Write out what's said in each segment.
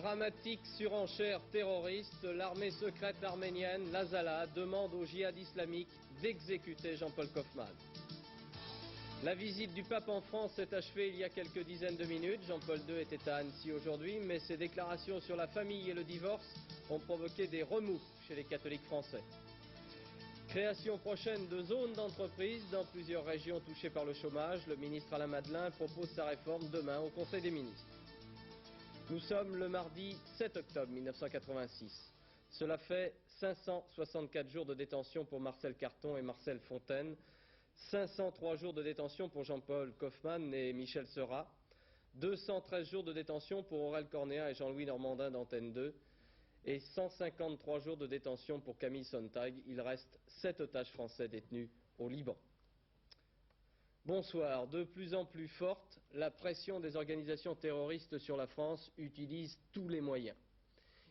Dramatique surenchère terroriste, l'armée secrète arménienne, l'Azala, demande au djihad islamique d'exécuter Jean-Paul Kaufmann. La visite du pape en France s'est achevée il y a quelques dizaines de minutes. Jean-Paul II était à Annecy aujourd'hui, mais ses déclarations sur la famille et le divorce ont provoqué des remous chez les catholiques français. Création prochaine de zones d'entreprise dans plusieurs régions touchées par le chômage. Le ministre Alain Madelin propose sa réforme demain au Conseil des ministres. Nous sommes le mardi 7 octobre 1986. Cela fait 564 jours de détention pour Marcel Carton et Marcel Fontaine, 503 jours de détention pour Jean-Paul Kaufmann et Michel Seurat, 213 jours de détention pour Aurel Cornéa et Jean-Louis Normandin d'Antenne 2, et 153 jours de détention pour Camille Sontag. Il reste 7 otages français détenus au Liban. Bonsoir. De plus en plus forte, la pression des organisations terroristes sur la France utilise tous les moyens.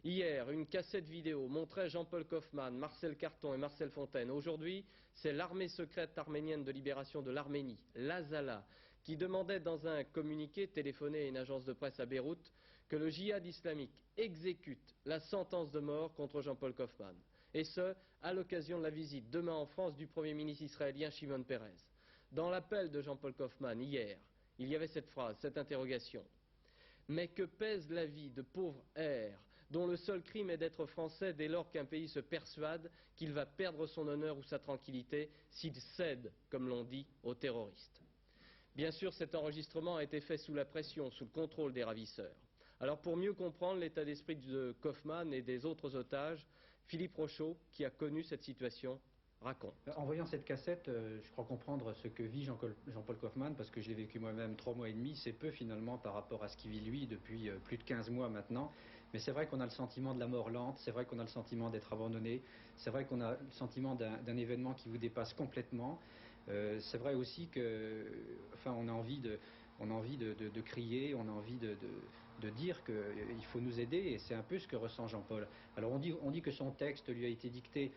Hier, une cassette vidéo montrait Jean-Paul Kaufmann, Marcel Carton et Marcel Fontaine. Aujourd'hui, c'est l'armée secrète arménienne de libération de l'Arménie, l'Azala, qui demandait dans un communiqué téléphoné à une agence de presse à Beyrouth que le djihad islamique exécute la sentence de mort contre Jean-Paul Kaufmann. Et ce, à l'occasion de la visite demain en France du Premier ministre israélien Shimon Peres. Dans l'appel de Jean-Paul Kaufmann hier, il y avait cette phrase, cette interrogation. Mais que pèse la vie de pauvres airs, dont le seul crime est d'être français dès lors qu'un pays se persuade qu'il va perdre son honneur ou sa tranquillité s'il cède, comme l'on dit, aux terroristes. Bien sûr, cet enregistrement a été fait sous la pression, sous le contrôle des ravisseurs. Alors pour mieux comprendre l'état d'esprit de Kaufmann et des autres otages, Philippe Rochaud, qui a connu cette situation, raconte. En voyant cette cassette, je crois comprendre ce que vit Jean-Paul Kaufmann, parce que je l'ai vécu moi-même 3 mois et demi. C'est peu finalement par rapport à ce qu'il vit lui depuis plus de 15 mois maintenant. Mais c'est vrai qu'on a le sentiment de la mort lente, c'est vrai qu'on a le sentiment d'être abandonné, c'est vrai qu'on a le sentiment d'un événement qui vous dépasse complètement. C'est vrai aussi que, enfin, on a envie de crier, on a envie de dire qu'il faut nous aider, et c'est un peu ce que ressent Jean-Paul. Alors on dit que son texte lui a été dicté,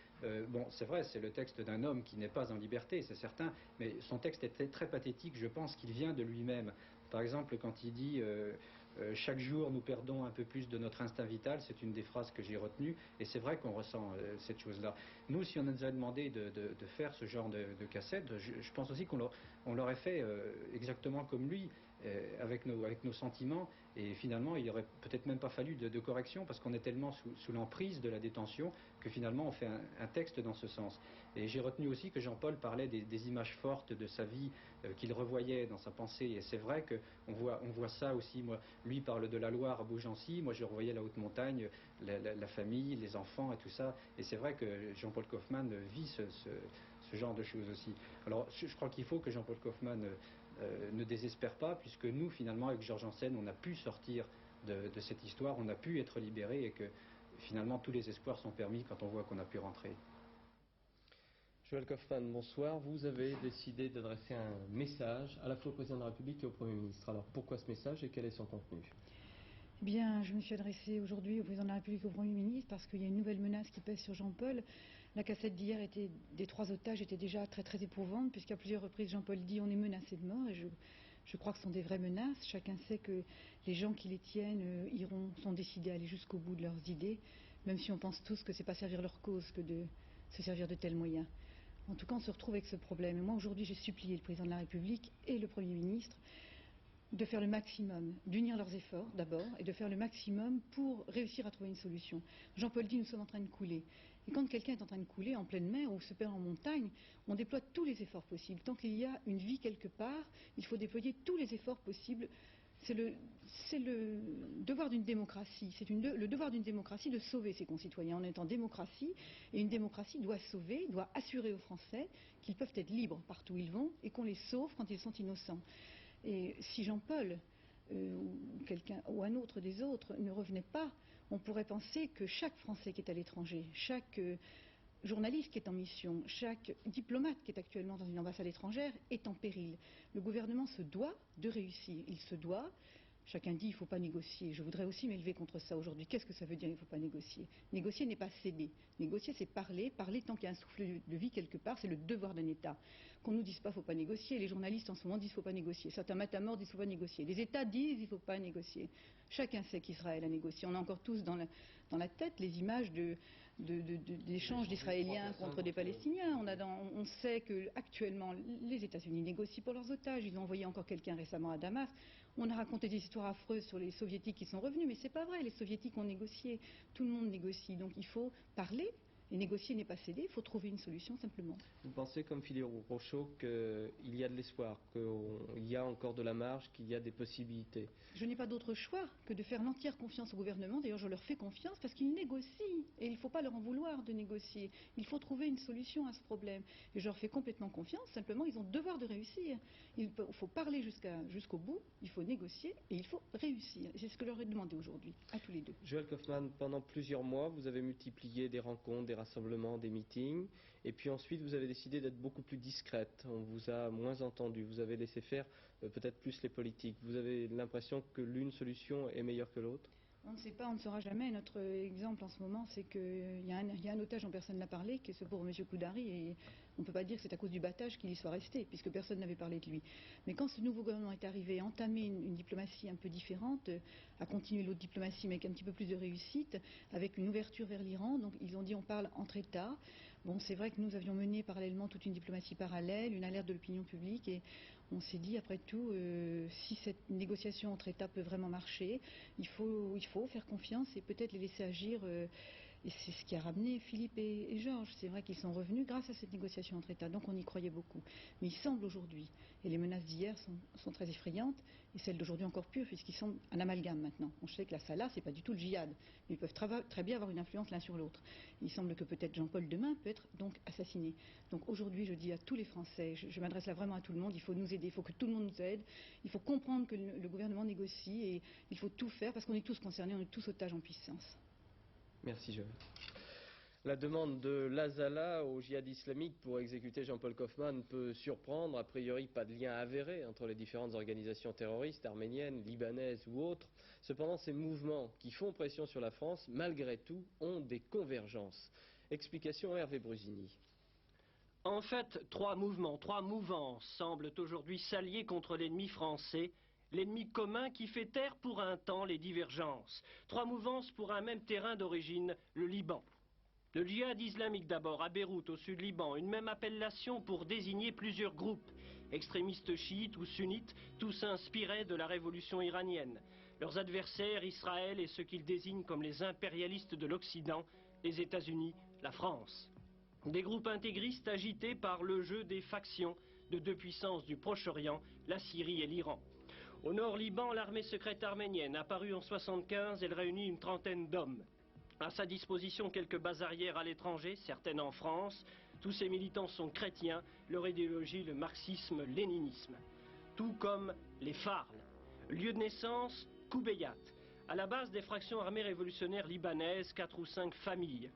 bon c'est vrai, c'est le texte d'un homme qui n'est pas en liberté, c'est certain, mais son texte est très pathétique, je pense qu'il vient de lui-même. Par exemple, quand il dit chaque jour nous perdons un peu plus de notre instinct vital, c'est une des phrases que j'ai retenues, et c'est vrai qu'on ressent cette chose-là. Nous, si on nous avait demandé de faire ce genre de cassette, je pense aussi qu'on l'aurait fait exactement comme lui, avec nos sentiments, et finalement il n'y aurait peut-être même pas fallu de correction, parce qu'on est tellement sous l'emprise de la détention que finalement on fait un texte dans ce sens. Et j'ai retenu aussi que Jean-Paul parlait des images fortes de sa vie qu'il revoyait dans sa pensée, et c'est vrai qu'on voit ça aussi. Moi, lui parle de la Loire à Beaugency, moi je revoyais la haute montagne, la famille, les enfants et tout ça, et c'est vrai que Jean-Paul Kaufmann vit ce genre de choses aussi. Alors je crois qu'il faut que Jean-Paul Kaufmann ne désespère pas, puisque nous finalement avec Georges Janssen on a pu sortir de cette histoire, on a pu être libérés, et que finalement tous les espoirs sont permis quand on voit qu'on a pu rentrer. Joël Kaufmann, bonsoir. Vous avez décidé d'adresser un message à la fois au président de la République et au Premier ministre. Alors pourquoi ce message et quel est son contenu ? Eh bien, je me suis adressée aujourd'hui au président de la République et au Premier ministre parce qu'il y a une nouvelle menace qui pèse sur Jean-Paul. La cassette d'hier des 3 otages était déjà très éprouvante, puisqu'à plusieurs reprises Jean-Paul dit on est menacé de mort, et je crois que ce sont des vraies menaces. Chacun sait que les gens qui les tiennent sont décidés à aller jusqu'au bout de leurs idées, même si on pense tous que c'est pas servir leur cause que de se servir de tels moyens. En tout cas, on se retrouve avec ce problème. Et moi, aujourd'hui, j'ai supplié le président de la République et le Premier ministre de faire le maximum, d'unir leurs efforts d'abord, et de faire le maximum pour réussir à trouver une solution. Jean-Paul dit nous sommes en train de couler. Et quand quelqu'un est en train de couler en pleine mer ou se perd en montagne, on déploie tous les efforts possibles. Tant qu'il y a une vie quelque part, il faut déployer tous les efforts possibles. C'est le devoir d'une démocratie. C'est le devoir d'une démocratie de sauver ses concitoyens. On est en démocratie, et une démocratie doit sauver, doit assurer aux Français qu'ils peuvent être libres partout où ils vont, et qu'on les sauve quand ils sont innocents. Et si Jean-Paul ou un autre des autres ne revenait pas, on pourrait penser que chaque Français qui est à l'étranger, chaque journaliste qui est en mission, chaque diplomate qui est actuellement dans une ambassade étrangère est en péril. Le gouvernement se doit de réussir, il se doit, Chacun dit il ne faut pas négocier. Je voudrais aussi m'élever contre ça aujourd'hui. Qu'est-ce que ça veut dire il ne faut pas négocier? Négocier n'est pas céder. Négocier, c'est parler. Parler tant qu'il y a un souffle de vie quelque part, c'est le devoir d'un État. Qu'on ne nous dise pas il ne faut pas négocier. Les journalistes en ce moment disent il ne faut pas négocier. Certains matamors disent il ne faut pas négocier. Les États disent il ne faut pas négocier. Chacun sait qu'Israël a négocié. On a encore tous dans la tête les images d'échanges d'Israéliens contre des Palestiniens. On sait qu'actuellement, les États-Unis négocient pour leurs otages. Ils ont envoyé encore quelqu'un récemment à Damas. On a raconté des histoires affreuses sur les Soviétiques qui sont revenus, mais c'est pas vrai. Les Soviétiques ont négocié. Tout le monde négocie. Donc il faut parler. Et négocier n'est pas céder, il faut trouver une solution simplement. Vous pensez, comme Philippe Rochaud, qu'il y a de l'espoir, qu'il y a encore de la marge, qu'il y a des possibilités? Je n'ai pas d'autre choix que de faire l'entière confiance au gouvernement. D'ailleurs, je leur fais confiance parce qu'ils négocient. Et il ne faut pas leur en vouloir de négocier. Il faut trouver une solution à ce problème. Et je leur fais complètement confiance. Simplement, ils ont le devoir de réussir. Il faut parler jusqu'au bout, il faut négocier et il faut réussir. C'est ce que je leur ai demandé aujourd'hui, à tous les deux. Joël Kaufmann, pendant plusieurs mois, vous avez multiplié des rencontres, des rassemblements, des meetings, et puis ensuite vous avez décidé d'être beaucoup plus discrète. On vous a moins entendu, vous avez laissé faire peut-être plus les politiques. Vous avez l'impression que l'une solution est meilleure que l'autre? On ne sait pas, on ne saura jamais. Notre exemple en ce moment, c'est qu'il y a un otage dont personne n'a parlé, qui est ce pauvre M. Koudari, et on ne peut pas dire que c'est à cause du battage qu'il y soit resté, puisque personne n'avait parlé de lui. Mais quand ce nouveau gouvernement est arrivé, a entamé une diplomatie un peu différente, a continué l'autre diplomatie, mais avec un petit peu plus de réussite, avec une ouverture vers l'Iran, donc ils ont dit on parle entre États. Bon, c'est vrai que nous avions mené parallèlement toute une diplomatie parallèle, une alerte de l'opinion publique, et on s'est dit, après tout, si cette négociation entre États peut vraiment marcher, il faut faire confiance et peut-être les laisser agir. Et c'est ce qui a ramené Philippe et Georges. C'est vrai qu'ils sont revenus grâce à cette négociation entre États, donc on y croyait beaucoup. Mais il semble aujourd'hui, et les menaces d'hier sont très effrayantes, et celles d'aujourd'hui encore pires, puisqu'ils sont un amalgame maintenant. On sait que la Salah, c'est pas du tout le djihad, mais ils peuvent très bien avoir une influence l'un sur l'autre. Il semble que peut-être Jean-Paul demain peut être donc assassiné. Donc aujourd'hui, je dis à tous les Français, je m'adresse là vraiment à tout le monde, il faut nous aider, il faut que tout le monde nous aide, il faut comprendre que le gouvernement négocie, et il faut tout faire, parce qu'on est tous concernés, on est tous otages en puissance. Merci Joël. La demande de l'Azala au djihad islamique pour exécuter Jean-Paul Kaufmann peut surprendre. A priori, pas de lien avéré entre les différentes organisations terroristes arméniennes, libanaises ou autres. Cependant, ces mouvements qui font pression sur la France, malgré tout, ont des convergences. Explication Hervé Brusini. En fait, trois mouvements, trois mouvances semblent aujourd'hui s'allier contre l'ennemi français, l'ennemi commun qui fait taire pour un temps les divergences. Trois mouvances pour un même terrain d'origine, le Liban. Le djihad islamique d'abord, à Beyrouth, au sud Liban, une même appellation pour désigner plusieurs groupes. Extrémistes chiites ou sunnites, tous inspirés de la révolution iranienne. Leurs adversaires, Israël et ceux qu'ils désignent comme les impérialistes de l'Occident, les États-Unis, la France. Des groupes intégristes agités par le jeu des factions de deux puissances du Proche-Orient, la Syrie et l'Iran. Au nord Liban, l'armée secrète arménienne, apparue en 1975, elle réunit une trentaine d'hommes. À sa disposition, quelques bases arrières à l'étranger, certaines en France. Tous ces militants sont chrétiens, leur idéologie le marxisme-léninisme. Tout comme les FARL. Lieu de naissance, Koubeyat. À la base des fractions armées révolutionnaires libanaises, 4 ou 5 familles.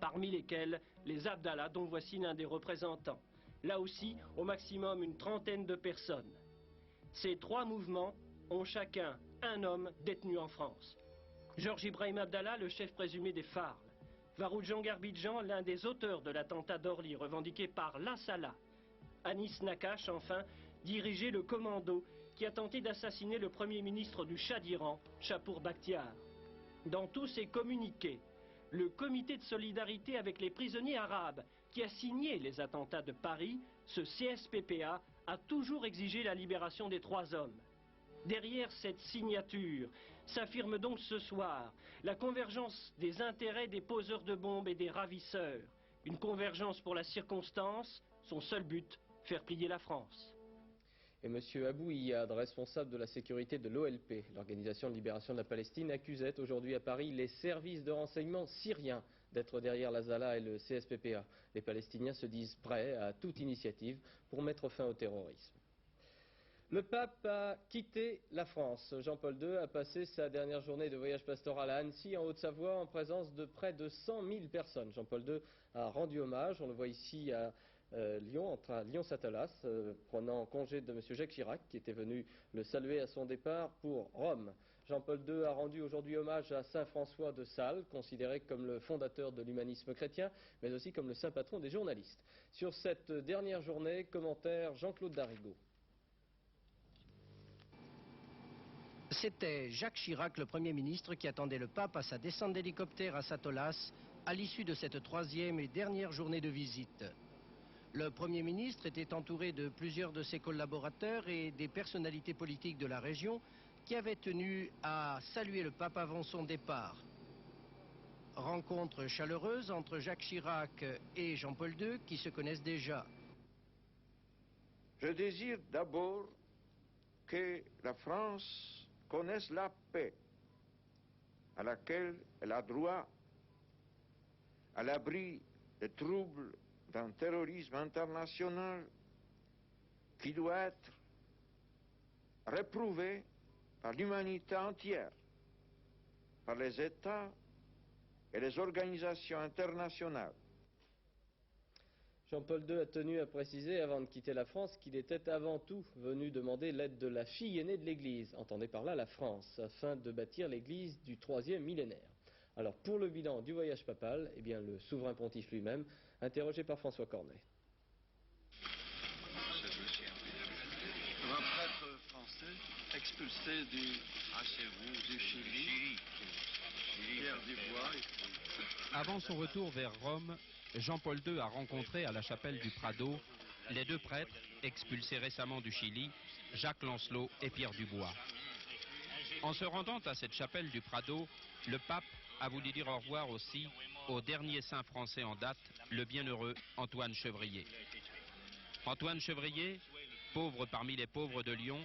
Parmi lesquelles les Abdallah, dont voici l'un des représentants. Là aussi, au maximum une trentaine de personnes. Ces trois mouvements ont chacun un homme détenu en France. Georges Ibrahim Abdallah, le chef présumé des FARL. Varoudjan Garbidjan, l'un des auteurs de l'attentat d'Orly revendiqué par la Salah. Anis Nakash, enfin, dirigeait le commando qui a tenté d'assassiner le premier ministre du Shah d'Iran, Shapour Bakhtiar. Dans tous ces communiqués, le comité de solidarité avec les prisonniers arabes qui a signé les attentats de Paris, ce CSPPA, a toujours exigé la libération des trois hommes. Derrière cette signature s'affirme donc ce soir la convergence des intérêts des poseurs de bombes et des ravisseurs. Une convergence pour la circonstance, son seul but, faire plier la France. Et M. Abou Iyad, responsable de la sécurité de l'OLP, l'Organisation de libération de la Palestine, accusait aujourd'hui à Paris les services de renseignement syriens d'être derrière l'Azala et le CSPPA. Les Palestiniens se disent prêts à toute initiative pour mettre fin au terrorisme. Le pape a quitté la France. Jean-Paul II a passé sa dernière journée de voyage pastoral à Annecy, en Haute-Savoie, en présence de près de 100 000 personnes. Jean-Paul II a rendu hommage, on le voit ici à Lyon, en train Lyon-Satolas, prenant congé de M. Jacques Chirac, qui était venu le saluer à son départ pour Rome. Jean-Paul II a rendu aujourd'hui hommage à saint François de Sales, considéré comme le fondateur de l'humanisme chrétien, mais aussi comme le saint patron des journalistes. Sur cette dernière journée, commentaire Jean-Claude Darigo. C'était Jacques Chirac, le Premier ministre, qui attendait le pape à sa descente d'hélicoptère à Satolas, à l'issue de cette troisième et dernière journée de visite. Le Premier ministre était entouré de plusieurs de ses collaborateurs et des personnalités politiques de la région qui avaient tenu à saluer le pape avant son départ. Rencontre chaleureuse entre Jacques Chirac et Jean-Paul II qui se connaissent déjà. Je désire d'abord que la France connaisse la paix à laquelle elle a droit, à l'abri des troubles d'un terrorisme international qui doit être réprouvé par l'humanité entière, par les États et les organisations internationales. Jean-Paul II a tenu à préciser, avant de quitter la France, qu'il était avant tout venu demander l'aide de la fille aînée de l'Église, entendez par là la France, afin de bâtir l'Église du troisième millénaire. Alors, pour le bilan du voyage papal, eh bien, le souverain pontife lui-même, interrogé par François Cornet. Un prêtre français expulsé du Chili, Pierre Dubois. Avant son retour vers Rome, Jean-Paul II a rencontré à la chapelle du Prado les deux prêtres expulsés récemment du Chili, Jacques Lancelot et Pierre Dubois. En se rendant à cette chapelle du Prado, le pape a voulu dire au revoir aussi au dernier saint français en date, le bienheureux Antoine Chevrier. Antoine Chevrier, pauvre parmi les pauvres de Lyon,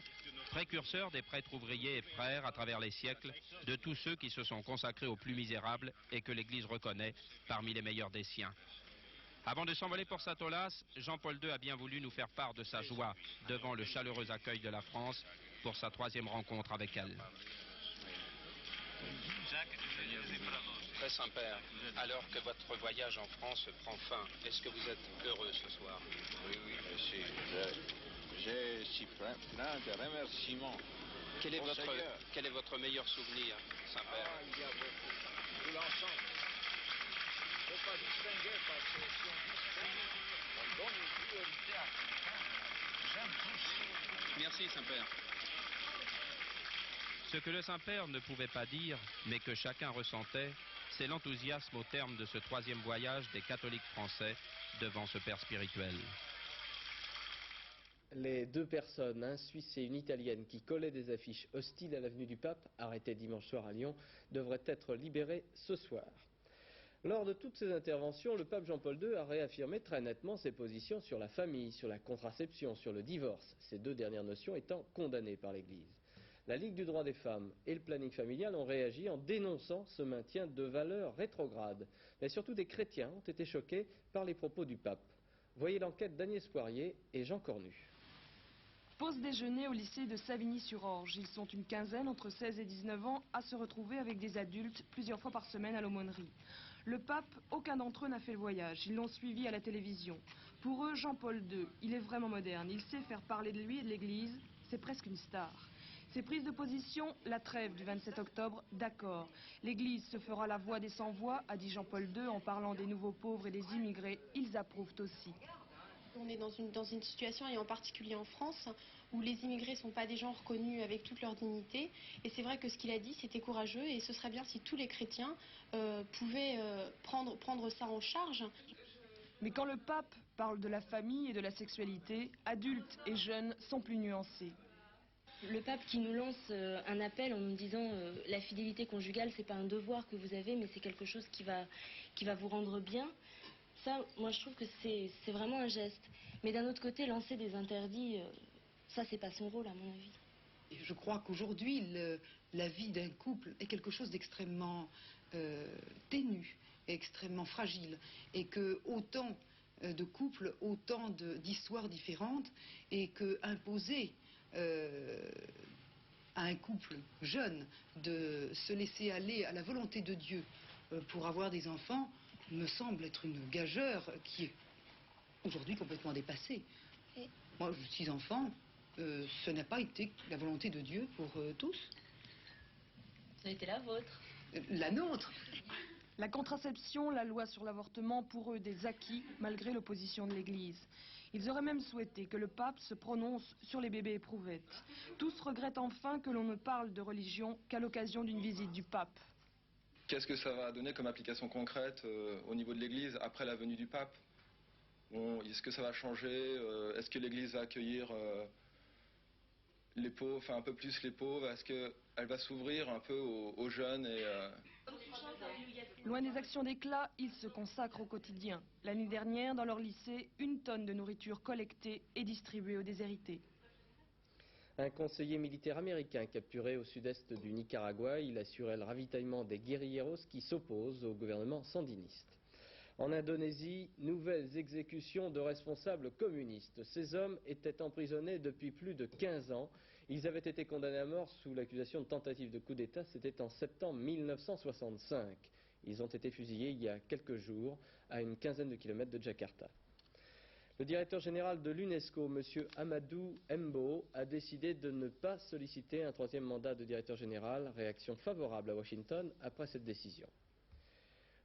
précurseur des prêtres ouvriers et frères à travers les siècles, de tous ceux qui se sont consacrés aux plus misérables et que l'Église reconnaît parmi les meilleurs des siens. Avant de s'envoler pour Satolas, Jean-Paul II a bien voulu nous faire part de sa joie devant le chaleureux accueil de la France pour sa troisième rencontre avec elle. Très Saint-Père, alors que votre voyage en France prend fin, est-ce que vous êtes heureux ce soir? Oui, merci. J'ai si plein de remerciements. Quel est votre meilleur souvenir, Saint-Père? Il y a beaucoup. Tout l'ensemble. Il ne faut pas distinguer parce que si on distingue, on donne une priorité à quelqu'un. J'aime tous. Merci, Saint-Père. Ce que le Saint-Père ne pouvait pas dire, mais que chacun ressentait, c'est l'enthousiasme au terme de ce troisième voyage des catholiques français devant ce père spirituel. Les deux personnes, un Suisse et une Italienne, qui collaient des affiches hostiles à l'avenue du Pape, arrêtées dimanche soir à Lyon, devraient être libérées ce soir. Lors de toutes ces interventions, le pape Jean-Paul II a réaffirmé très nettement ses positions sur la famille, sur la contraception, sur le divorce, ces deux dernières notions étant condamnées par l'Église. La Ligue du droit des femmes et le planning familial ont réagi en dénonçant ce maintien de valeurs rétrogrades. Mais surtout des chrétiens ont été choqués par les propos du pape. Voyez l'enquête d'Agnès Poirier et Jean Cornu. Pause déjeuner au lycée de Savigny-sur-Orge. Ils sont une quinzaine entre 16 et 19 ans à se retrouver avec des adultes plusieurs fois par semaine à l'aumônerie. Le pape, aucun d'entre eux n'a fait le voyage. Ils l'ont suivi à la télévision. Pour eux, Jean-Paul II, il est vraiment moderne. Il sait faire parler de lui et de l'Église. C'est presque une star. Ses prises de position, la trêve du 27 octobre, d'accord. L'Église se fera la voix des sans-voix, a dit Jean-Paul II en parlant des nouveaux pauvres et des immigrés. Ils approuvent aussi. On est dans une situation, et en particulier en France, où les immigrés ne sont pas des gens reconnus avec toute leur dignité. Et c'est vrai que ce qu'il a dit, c'était courageux, et ce serait bien si tous les chrétiens pouvaient prendre ça en charge. Mais quand le pape parle de la famille et de la sexualité, adultes et jeunes sont plus nuancés. Le pape qui nous lance un appel en nous disant la fidélité conjugale, c'est pas un devoir que vous avez, mais c'est quelque chose qui va vous rendre bien. Ça, moi, je trouve que c'est vraiment un geste. Mais d'un autre côté, lancer des interdits, ça, c'est pas son rôle, à mon avis. Je crois qu'aujourd'hui, la vie d'un couple est quelque chose d'extrêmement ténu, extrêmement fragile. Et que autant de couples, autant d'histoires différentes, et que imposer à un couple jeune de se laisser aller à la volonté de Dieu pour avoir des enfants, me semble être une gageure qui aujourd'hui complètement dépassée. Moi, je suis enfant, ce n'a pas été la volonté de Dieu pour tous. Ça a été la vôtre. La nôtre. La contraception, la loi sur l'avortement, pour eux des acquis, malgré l'opposition de l'Église. Ils auraient même souhaité que le pape se prononce sur les bébés éprouvettes. Tous regrettent enfin que l'on ne parle de religion qu'à l'occasion d'une visite du pape. Qu'est-ce que ça va donner comme application concrète au niveau de l'Église après la venue du pape? Bon, est-ce que ça va changer? Est-ce que l'Église va accueillir les pauvres, enfin un peu plus les pauvres? Est-ce qu'elle va s'ouvrir un peu aux jeunes Loin des actions d'éclat, ils se consacrent au quotidien. L'année dernière, dans leur lycée, 1 tonne de nourriture collectée et distribuée aux déshérités. Un conseiller militaire américain capturé au sud-est du Nicaragua, il assurait le ravitaillement des guérilleros qui s'opposent au gouvernement sandiniste. En Indonésie, nouvelles exécutions de responsables communistes. Ces hommes étaient emprisonnés depuis plus de 15 ans. Ils avaient été condamnés à mort sous l'accusation de tentative de coup d'État. C'était en septembre 1965. Ils ont été fusillés il y a quelques jours à une quinzaine de kilomètres de Jakarta. Le directeur général de l'UNESCO, M. Amadou Mbo, a décidé de ne pas solliciter un 3e mandat de directeur général. Réaction favorable à Washington après cette décision.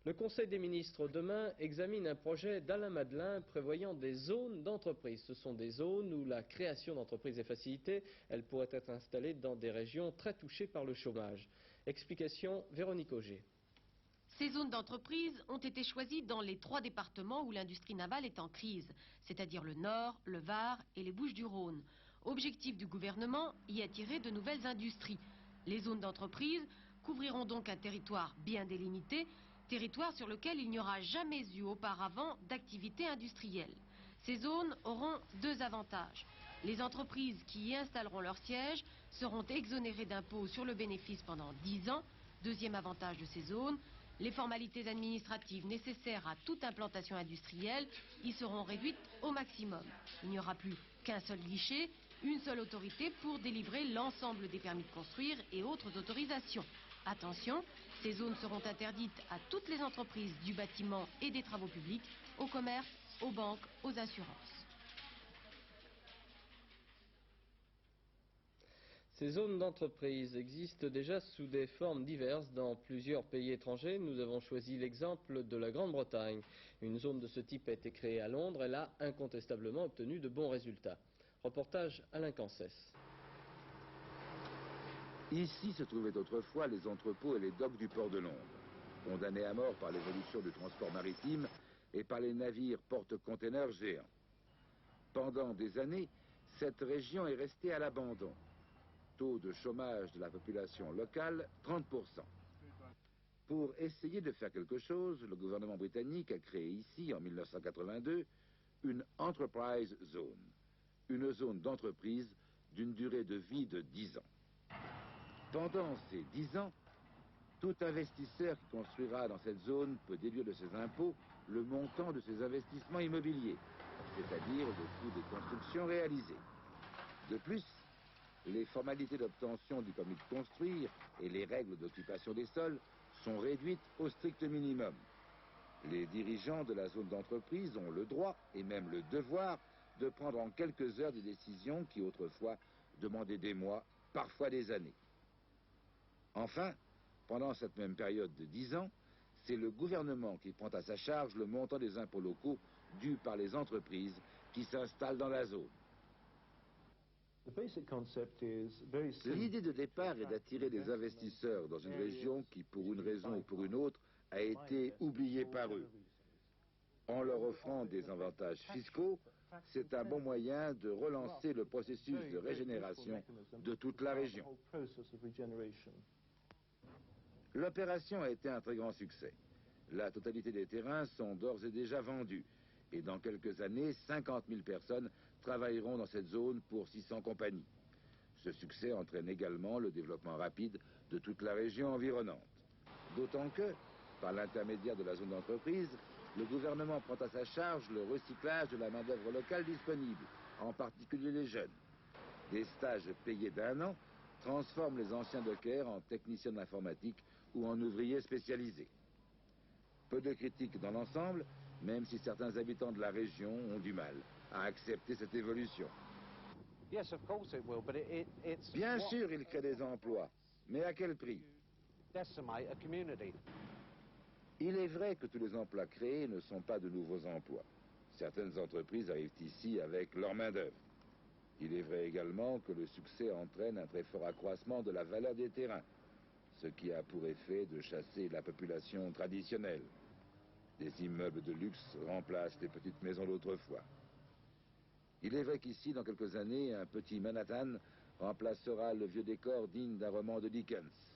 Le Conseil des ministres demain examine un projet d'Alain Madelin prévoyant des zones d'entreprise. Ce sont des zones où la création d'entreprises est facilitée. Elles pourraient être installées dans des régions très touchées par le chômage. Explication Véronique Auger. Ces zones d'entreprise ont été choisies dans les 3 départements où l'industrie navale est en crise, c'est-à-dire le Nord, le Var et les Bouches-du-Rhône. Objectif du gouvernement, y attirer de nouvelles industries. Les zones d'entreprise couvriront donc un territoire bien délimité, territoire sur lequel il n'y aura jamais eu auparavant d'activité industrielle. Ces zones auront 2 avantages. Les entreprises qui y installeront leur siège seront exonérées d'impôts sur le bénéfice pendant 10 ans. Deuxième avantage de ces zones, les formalités administratives nécessaires à toute implantation industrielle y seront réduites au maximum. Il n'y aura plus qu'un seul guichet, une seule autorité pour délivrer l'ensemble des permis de construire et autres autorisations. Attention, ces zones seront interdites à toutes les entreprises du bâtiment et des travaux publics, au commerce, aux banques, aux assurances. Ces zones d'entreprise existent déjà sous des formes diverses dans plusieurs pays étrangers. Nous avons choisi l'exemple de la Grande-Bretagne. Une zone de ce type a été créée à Londres. Elle a incontestablement obtenu de bons résultats. Reportage Alain Cancès. Ici se trouvaient autrefois les entrepôts et les docks du port de Londres, condamnés à mort par l'évolution du transport maritime et par les navires porte-containers géants. Pendant des années, cette région est restée à l'abandon. Taux de chômage de la population locale, 30%. Pour essayer de faire quelque chose, le gouvernement britannique a créé ici, en 1982, une Enterprise Zone, une zone d'entreprise d'une durée de vie de 10 ans. Pendant ces 10 ans, tout investisseur qui construira dans cette zone peut déduire de ses impôts le montant de ses investissements immobiliers, c'est-à-dire le coût des constructions réalisées. De plus, les formalités d'obtention du permis de construire et les règles d'occupation des sols sont réduites au strict minimum. Les dirigeants de la zone d'entreprise ont le droit et même le devoir de prendre en quelques heures des décisions qui autrefois demandaient des mois, parfois des années. Enfin, pendant cette même période de 10 ans, c'est le gouvernement qui prend à sa charge le montant des impôts locaux dus par les entreprises qui s'installent dans la zone. L'idée de départ est d'attirer des investisseurs dans une région qui, pour une raison ou pour une autre, a été oubliée par eux. En leur offrant des avantages fiscaux, c'est un bon moyen de relancer le processus de régénération de toute la région. L'opération a été un très grand succès. La totalité des terrains sont d'ores et déjà vendus. Et dans quelques années, 50 000 personnes travailleront dans cette zone pour 600 compagnies. Ce succès entraîne également le développement rapide de toute la région environnante. D'autant que, par l'intermédiaire de la zone d'entreprise, le gouvernement prend à sa charge le recyclage de la main-d'œuvre locale disponible, en particulier les jeunes. Des stages payés d'1 an transforment les anciens dockers en techniciens de l'informatique ou en ouvriers spécialisés. Peu de critiques dans l'ensemble, même si certains habitants de la région ont du mal à accepter cette évolution. Bien sûr, il crée des emplois, mais à quel prix? Il est vrai que tous les emplois créés ne sont pas de nouveaux emplois. Certaines entreprises arrivent ici avec leur main-d'œuvre. Il est vrai également que le succès entraîne un très fort accroissement de la valeur des terrains, ce qui a pour effet de chasser la population traditionnelle. Des immeubles de luxe remplacent les petites maisons d'autrefois. Il est vrai qu'ici, dans quelques années, un petit Manhattan remplacera le vieux décor digne d'un roman de Dickens.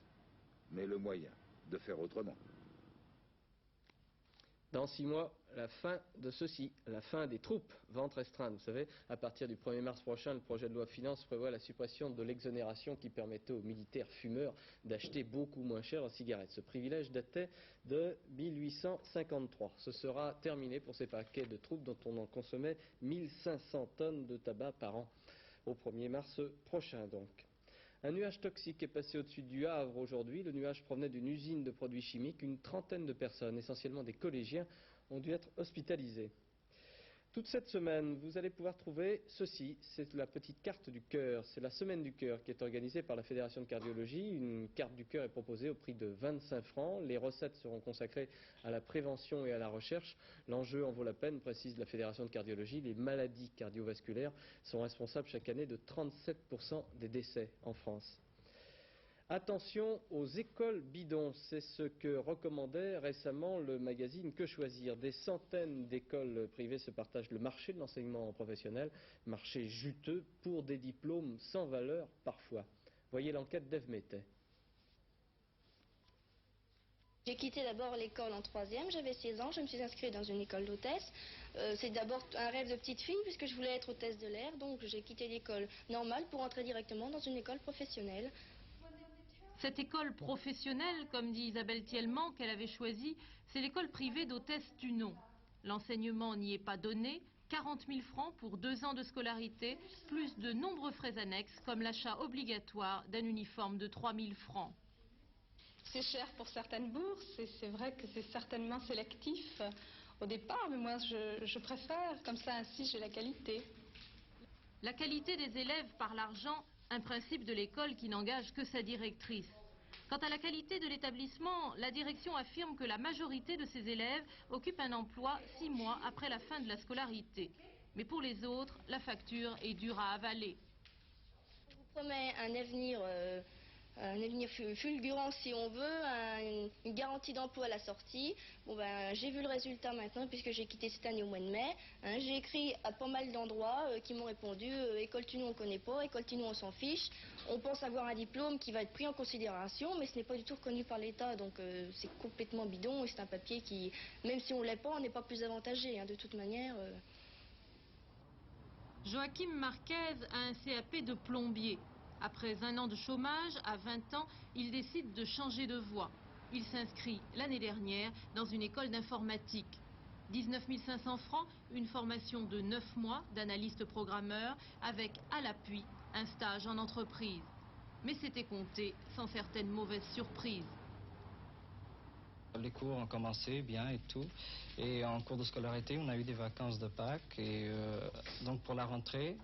Mais le moyen de faire autrement. Dans 6 mois, la fin de ceci, la fin des troupes, vente restreinte. Vous savez, à partir du 1er mars prochain, le projet de loi de finances prévoit la suppression de l'exonération qui permettait aux militaires fumeurs d'acheter beaucoup moins cher leurs cigarettes. Ce privilège datait de 1853. Ce sera terminé pour ces paquets de troupes dont on en consommait 1500 tonnes de tabac par an, au 1er mars prochain donc. Un nuage toxique est passé au-dessus du Havre aujourd'hui. Le nuage provenait d'une usine de produits chimiques. Une trentaine de personnes, essentiellement des collégiens, ont dû être hospitalisées. Toute cette semaine, vous allez pouvoir trouver ceci, c'est la petite carte du cœur. C'est la semaine du cœur qui est organisée par la Fédération de cardiologie. Une carte du cœur est proposée au prix de 25 francs. Les recettes seront consacrées à la prévention et à la recherche. L'enjeu en vaut la peine, précise la Fédération de cardiologie. Les maladies cardiovasculaires sont responsables chaque année de 37% des décès en France. Attention aux écoles bidons, c'est ce que recommandait récemment le magazine Que Choisir. Des centaines d'écoles privées se partagent le marché de l'enseignement professionnel, marché juteux pour des diplômes sans valeur parfois. Voyez l'enquête d'Ève Mettet. J'ai quitté d'abord l'école en 3e, j'avais 16 ans, je me suis inscrite dans une école d'hôtesse. C'est d'abord un rêve de petite fille puisque je voulais être hôtesse de l'air, donc j'ai quitté l'école normale pour entrer directement dans une école professionnelle. Cette école professionnelle, comme dit Isabelle Thielman, qu'elle avait choisie, c'est l'école privée d'hôtesse Tunon. L'enseignement n'y est pas donné, 40 000 francs pour 2 ans de scolarité, plus de nombreux frais annexes, comme l'achat obligatoire d'un uniforme de 3 000 francs. C'est cher pour certaines bourses, et c'est vrai que c'est certainement sélectif au départ, mais moi je préfère, comme ça ainsi j'ai la qualité. La qualité des élèves par l'argent, un principe de l'école qui n'engage que sa directrice. Quant à la qualité de l'établissement, la direction affirme que la majorité de ses élèves occupent un emploi 6 mois après la fin de la scolarité. Mais pour les autres, la facture est dure à avaler. Je vous promets un avenir fulgurant si on veut, une garantie d'emploi à la sortie. Bon ben, j'ai vu le résultat maintenant puisque j'ai quitté cette année au mois de mai. J'ai écrit à pas mal d'endroits qui m'ont répondu école Tunon on connaît pas, école Tunon on s'en fiche. On pense avoir un diplôme qui va être pris en considération, mais ce n'est pas du tout reconnu par l'État, donc c'est complètement bidon et c'est un papier qui, même si on l'est pas, on n'est pas plus avantagé de toute manière. Joachim Marquez a un CAP de plombier. Après 1 an de chômage, à 20 ans, il décide de changer de voie. Il s'inscrit l'année dernière dans une école d'informatique. 19 500 francs, une formation de 9 mois d'analyste programmeur avec à l'appui un stage en entreprise. Mais c'était compté sans certaines mauvaises surprises. Les cours ont commencé bien et tout. Et en cours de scolarité, on a eu des vacances de Pâques. Et donc pour la rentrée,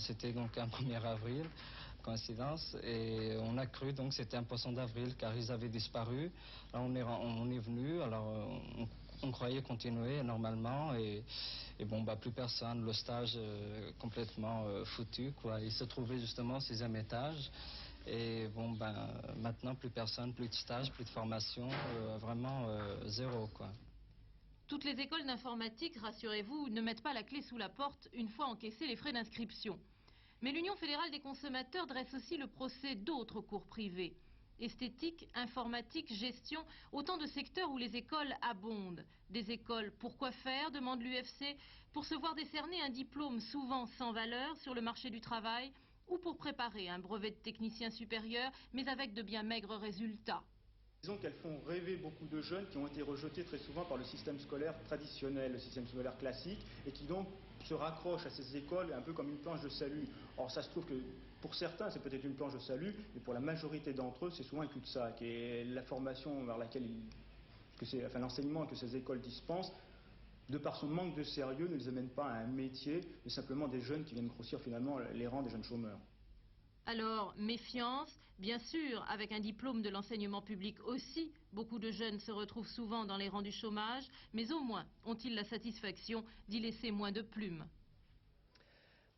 c'était donc un 1er avril, coïncidence, et on a cru donc c'était un poisson d'avril car ils avaient disparu. Là, on est venu, alors on croyait continuer normalement et bon bah plus personne, le stage complètement foutu quoi. Il se trouvait justement au 6e étage et bon ben maintenant plus personne, plus de stage, plus de formation, vraiment zéro quoi. Toutes les écoles d'informatique, rassurez-vous, ne mettent pas la clé sous la porte une fois encaissés les frais d'inscription. Mais l'Union fédérale des consommateurs dresse aussi le procès d'autres cours privés. Esthétique, informatique, gestion, autant de secteurs où les écoles abondent. Des écoles pour quoi faire, demande l'UFC, pour se voir décerner un diplôme souvent sans valeur sur le marché du travail ou pour préparer un brevet de technicien supérieur, mais avec de bien maigres résultats. Disons qu'elles font rêver beaucoup de jeunes qui ont été rejetés très souvent par le système scolaire traditionnel, le système scolaire classique, et qui donc se raccrochent à ces écoles un peu comme une planche de salut. Or ça se trouve que pour certains c'est peut-être une planche de salut, mais pour la majorité d'entre eux c'est souvent un cul-de-sac. Et la formation vers laquelle l'enseignement que ces écoles dispensent de par son manque de sérieux, ne les amène pas à un métier, mais simplement des jeunes qui viennent grossir finalement les rangs des jeunes chômeurs. Alors, méfiance, bien sûr, avec un diplôme de l'enseignement public aussi, beaucoup de jeunes se retrouvent souvent dans les rangs du chômage, mais au moins ont-ils la satisfaction d'y laisser moins de plumes.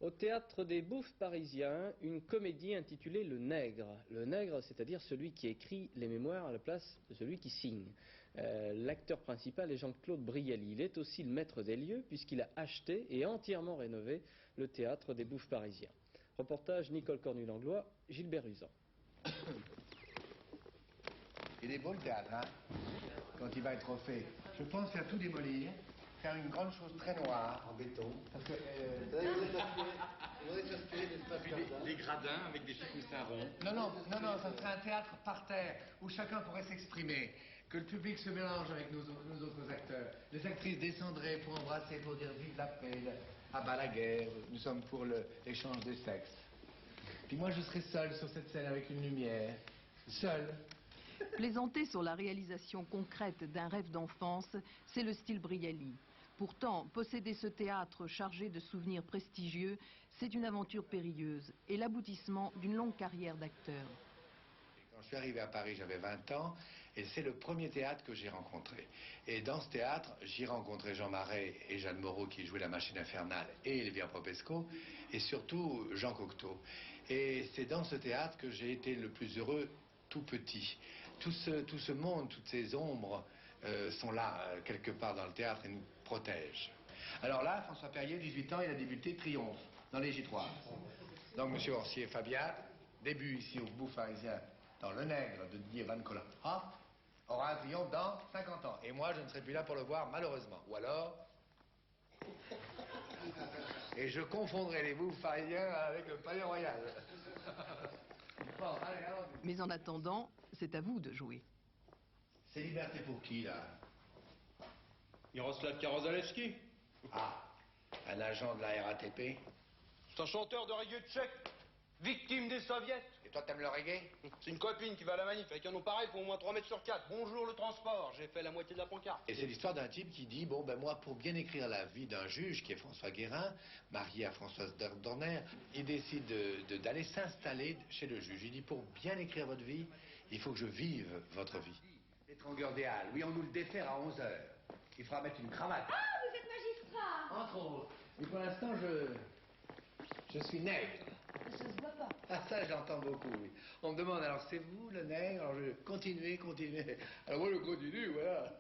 Au théâtre des Bouffes parisiens, une comédie intitulée Le Nègre. Le Nègre, c'est-à-dire celui qui écrit les mémoires à la place de celui qui signe. L'acteur principal est Jean-Claude Brialy. Il est aussi le maître des lieux puisqu'il a acheté et entièrement rénové le théâtre des Bouffes parisiens. Reportage Nicole Cornu-Langlois, Gilbert Ruzan. Il est beau le théâtre, hein, quand il va être refait. Je pense faire tout démolir, faire une grande chose très noire. En béton. Parce que... des gradins avec des chapoussins ronds. Non, ça serait un théâtre par terre, où chacun pourrait s'exprimer. Que le public se mélange avec nous autres acteurs. Les actrices descendraient pour embrasser, pour dire vive la paix, ah bah la guerre, nous sommes pour l'échange des sexes. Puis moi je serais seul sur cette scène avec une lumière, seul. Plaisanter sur la réalisation concrète d'un rêve d'enfance, c'est le style Brialy. Pourtant, posséder ce théâtre chargé de souvenirs prestigieux, c'est une aventure périlleuse et l'aboutissement d'une longue carrière d'acteur. Quand je suis arrivé à Paris, j'avais 20 ans, et c'est le premier théâtre que j'ai rencontré. Et dans ce théâtre, j'y rencontrais Jean Marais et Jeanne Moreau qui jouaient La Machine Infernale et Elvire Popesco, et surtout Jean Cocteau. Et c'est dans ce théâtre que j'ai été le plus heureux tout petit. Tout ce monde, toutes ces ombres sont là, quelque part dans le théâtre et nous protègent. Alors là, François Perrier, 18 ans, il a débuté Triomphe, dans les J3. Donc M. Orsier Fabiat, début ici au Bouffes parisien, dans Le Nègre de Didier Van Collenra, aura un triomphe dans 50 ans. Et moi, je ne serai plus là pour le voir, malheureusement. Ou alors... Et je confondrai les Bouffes parisiens avec le Palais Royal. Bon, allez, alors... Mais en attendant, c'est à vous de jouer. C'est liberté pour qui, là? Miroslav Karozalewski. Ah, un agent de la RATP? C'est un chanteur de reggae tchèque, victime des soviets. Et toi, t'aimes le reggae? C'est une copine qui va à la manif avec un nom pareil pour au moins 3 mètres sur 4. Bonjour le transport, j'ai fait la moitié de la pancarte. Et c'est l'histoire d'un type qui dit, bon ben moi, pour bien écrire la vie d'un juge, qui est François Guérin, marié à Françoise Dorner, il décide d'aller s'installer chez le juge. Il dit, pour bien écrire votre vie, il faut que je vive votre vie. L'étrangleur des Halles, oui, on nous le défère à 11h. Il faudra mettre une cravate. Ah, vous êtes magistrat! Entre autres. Mais pour l'instant, je suis nègre. Ça se voit pas. Ah, ça, j'entends beaucoup, oui. On me demande, alors c'est vous, le nègre? Alors je continuez. Alors moi, je continue, voilà.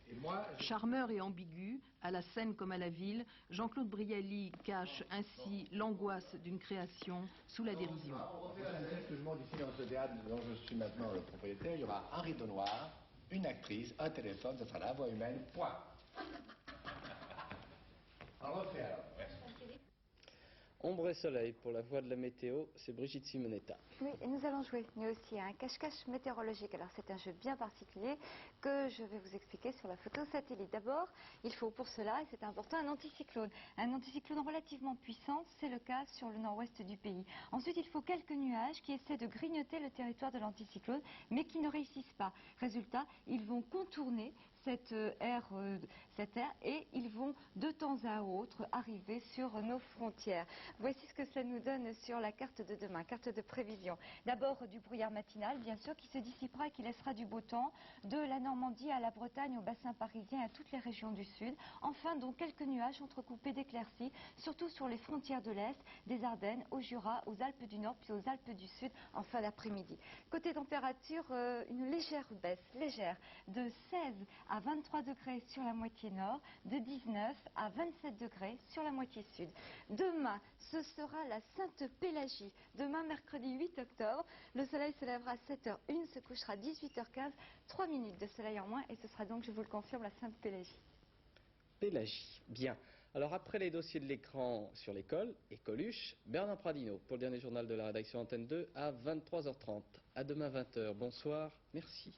Et moi, Charmeur et ambigu, à la scène comme à la ville, Jean-Claude Brialy cache ainsi l'angoisse d'une création sous la dérision. On refait la scène que je monte ici dans ce théâtre dont je suis maintenant le propriétaire. Il y aura un rideau noir, une actrice, un téléphone, ça sera la voix humaine, point. On refait alors. Ouais. Ombre et soleil pour la voix de la météo, c'est Brigitte Simonetta. Oui, et nous allons jouer, nous aussi, à un cache-cache météorologique. Alors c'est un jeu bien particulier que je vais vous expliquer sur la photo satellite. D'abord, il faut pour cela, et c'est important, un anticyclone. Un anticyclone relativement puissant, c'est le cas sur le nord-ouest du pays. Ensuite, il faut quelques nuages qui essaient de grignoter le territoire de l'anticyclone, mais qui ne réussissent pas. Résultat, ils vont contourner cette aire et ils vont de temps à autre arriver sur nos frontières. Voici ce que cela nous donne sur la carte de demain, carte de prévision. D'abord du brouillard matinal, bien sûr, qui se dissipera et qui laissera du beau temps, de la Normandie à la Bretagne, au bassin parisien, à toutes les régions du sud. Enfin, donc quelques nuages entrecoupés d'éclaircies, surtout sur les frontières de l'Est, des Ardennes, au Jura, aux Alpes du Nord, puis aux Alpes du Sud, en fin d'après-midi. Côté température, une légère baisse, légère, de 16 à 23 degrés sur la moitié nord, de 19 à 27 degrés sur la moitié sud. Demain, ce sera la Sainte Pélagie. Demain, mercredi 8 octobre, le soleil se lèvera à 7h01, se couchera à 18h15, 3 minutes de soleil en moins, et ce sera donc, je vous le confirme, la Sainte Pélagie. Pélagie, bien. Alors après les dossiers de l'écran sur l'école et Coluche, Bernard Pradino pour le dernier journal de la rédaction Antenne 2 à 23h30. À demain 20h. Bonsoir, merci.